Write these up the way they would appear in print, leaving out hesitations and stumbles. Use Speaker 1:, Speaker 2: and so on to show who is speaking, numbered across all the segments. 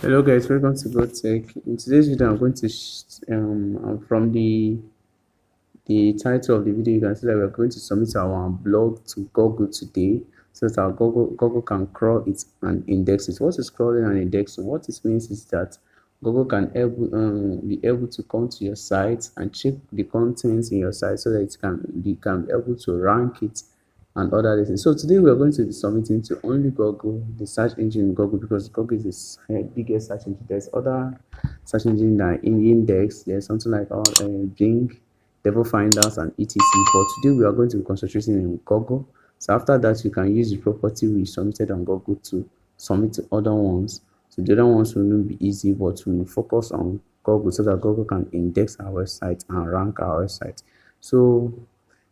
Speaker 1: Hello guys, welcome to Go Tech. In today's video, I'm going to from the title of the video, you can see that we're going to submit our blog to Google today, so that our Google can crawl it and index it. What is crawling and indexing? What it means is that Google can be able to come to your site and check the contents in your site, so that it can be able to rank it and other things. So today we are going to be submitting to only Google, the search engine Google, because Google is the biggest search engine. There's other search engine that in index. There's something like Bing, Devil Finders, and etc. But today we are going to be concentrating in Google. So after that, you can use the property we submitted on Google to submit to other ones. So the other ones will not be easy, but we will focus on Google so that Google can index our website and rank our website. So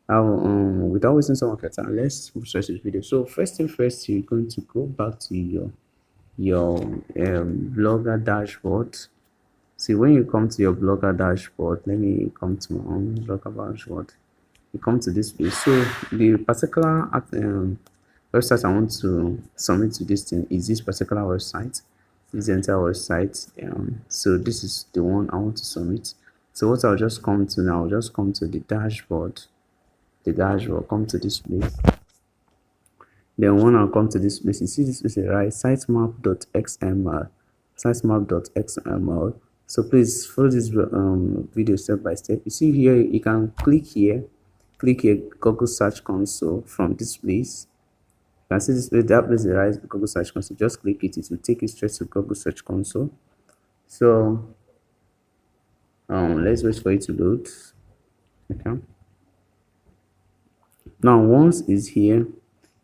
Speaker 1: without wasting so much time, let's start this video. So first thing first, you're going to go back to your blogger dashboard. See, when you come to your blogger dashboard, let me come to my own blogger dashboard. You come to this place. So the particular website I want to submit to this thing is this particular website. This is the entire website. So this is the one I want to submit. So what I'll just come to now, I'll just come to the dashboard. Come to this place. Then when I come to this place, you see this place, right? Sitemap.xml. Sitemap.xml. So please follow this video step by step. You see here, you can click here, Google Search Console from this place. You can see this place, that place is right, Google Search Console. Just click it, it will take you straight to Google Search Console. So let's wait for it to load. Okay. Now once it's here,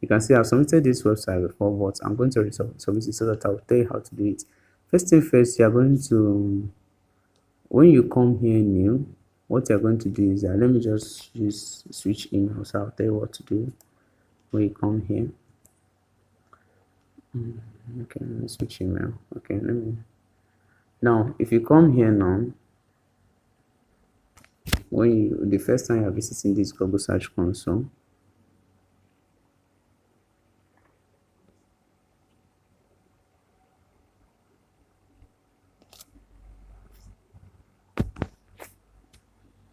Speaker 1: you can see I've submitted this website before, but I'm going to submit it so that I'll tell you how to do it. First thing first, you're going to, when you come here new, what you're going to do is that, let me just use switch email, so I'll tell you what to do when you come here. Okay, let me switch email. Okay, let me, now if you come here now, when you, the first time you're visiting this Google Search Console,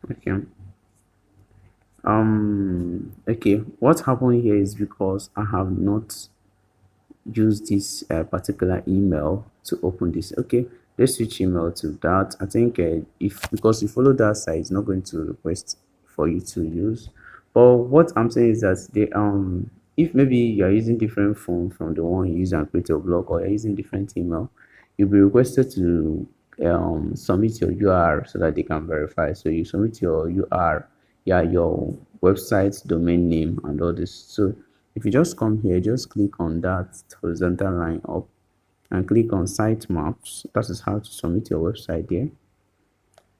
Speaker 1: okay, okay, what happened here is because I have not used this particular email to open this. Okay, let's switch email to that. I think if, because you follow that site, it's not going to request for you to use. But what I'm saying is that they if maybe you're using different phone from the one you use and create a blog, or you're using different email, you'll be requested to submit your URL so that they can verify. So you submit your URL, yeah, your website domain name and all this. So if you just come here, just click on that horizontal line up and click on sitemaps. That is how to submit your website there.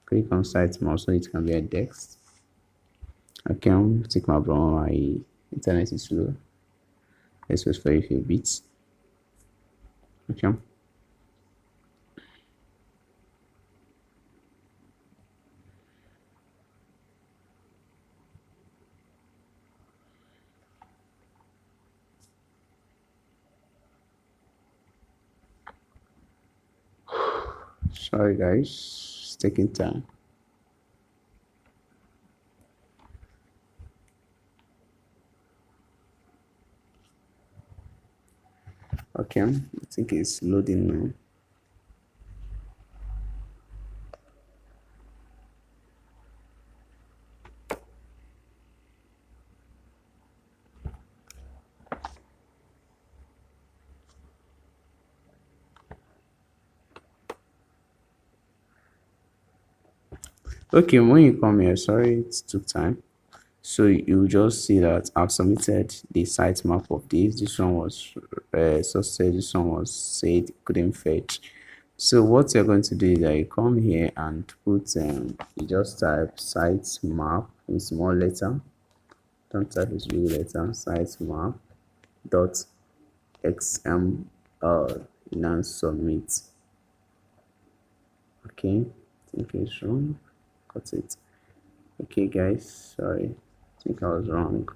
Speaker 1: Click on sitemaps so it can be indexed. Okay, take my bro, my internet is slow. Let's wait for a few bits. Okay. Sorry guys, it's taking time. Okay, I think it's loading now. Okay, when you come here, sorry it took time. So you just see that I've submitted the sitemap of this. This one was success. This one was said couldn't fetch. So what you're going to do is that you come here and put you just type sitemap in small letter. Don't type this big letter. Sitemap dot xml and submit. Okay, I think it's wrong. Got it. Okay guys, sorry, I think I was wrong.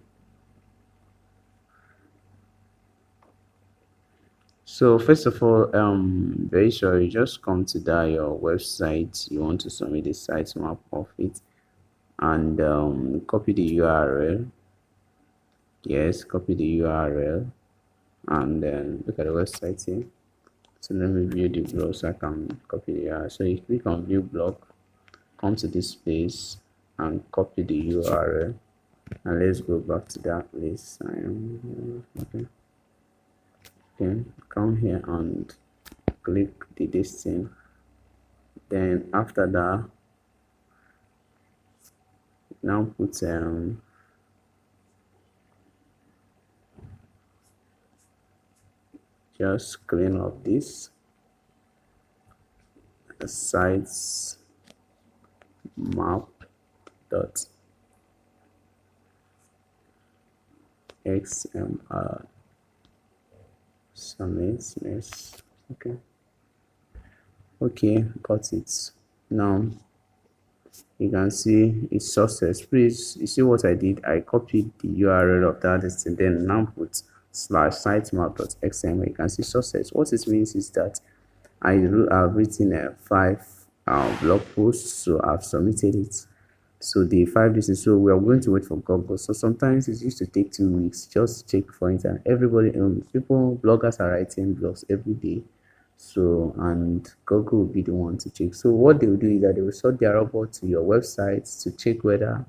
Speaker 1: So first of all, very sure you just come to that your website you want to submit the site map of it, and copy the URL. Yes, copy the URL, and then look at the website here. So let me view the blog so I can copy the URL. So you click on view blog, come to this place and copy the URL, and let's go back to that place. Okay. Then come here and click this thing. Then after that, now put just clean up this sites map dot xml submit. Yes, okay, got it. Now you can see it's success. Please, you see what I did? I copied the URL of that and then now put slash sitemap.xml. You can see success. What it means is that I've written a 5 blog posts, so I've submitted it. So the 5 days, so we are going to wait for Google. So sometimes it used to take 2 weeks. Just check for instance, everybody, people, bloggers are writing blogs every day. So, and Google will be the one to check. So what they will do is that they will sort their report to your website to check whether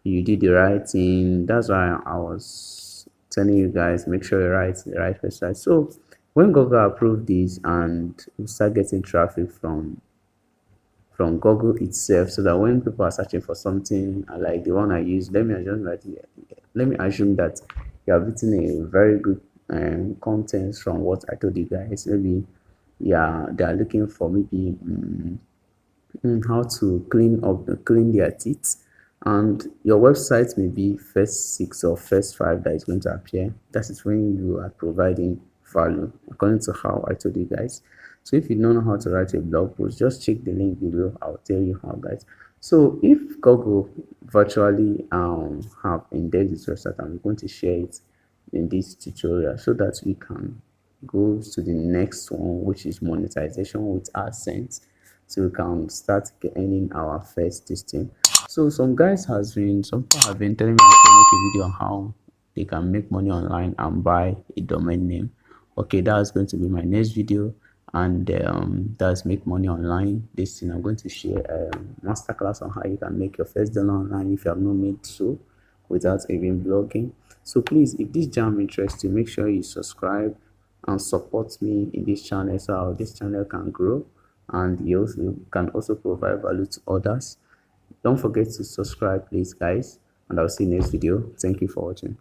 Speaker 1: you did the right thing. That's why I was telling you guys, make sure you write the right website. So when Google approve this and we start getting traffic from Google itself, so that when people are searching for something like the one I use, let me assume that you have written a very good content from what I told you guys. Maybe yeah, they are looking for maybe how to clean their teeth, and your website may be first 6 or first 5 that is going to appear. That is when you are providing value according to how I told you guys. So if you don't know how to write a blog post, just check the link below. I'll tell you how, guys. So if Google virtually have indexed this website, I'm going to share it in this tutorial so that we can go to the next one, which is monetization with AdSense, so we can start earning our first testing. So some people have been telling me how to make a video on how they can make money online and buy a domain name. Okay, that's going to be my next video, and that's make money online. This thing I'm going to share a masterclass on how you can make your first dollar online if you have not made so without even blogging. So please, if this jam interests you, make sure you subscribe and support me in this channel so this channel can grow, and you also can also provide value to others. Don't forget to subscribe, please, guys, and I'll see you next video. Thank you for watching.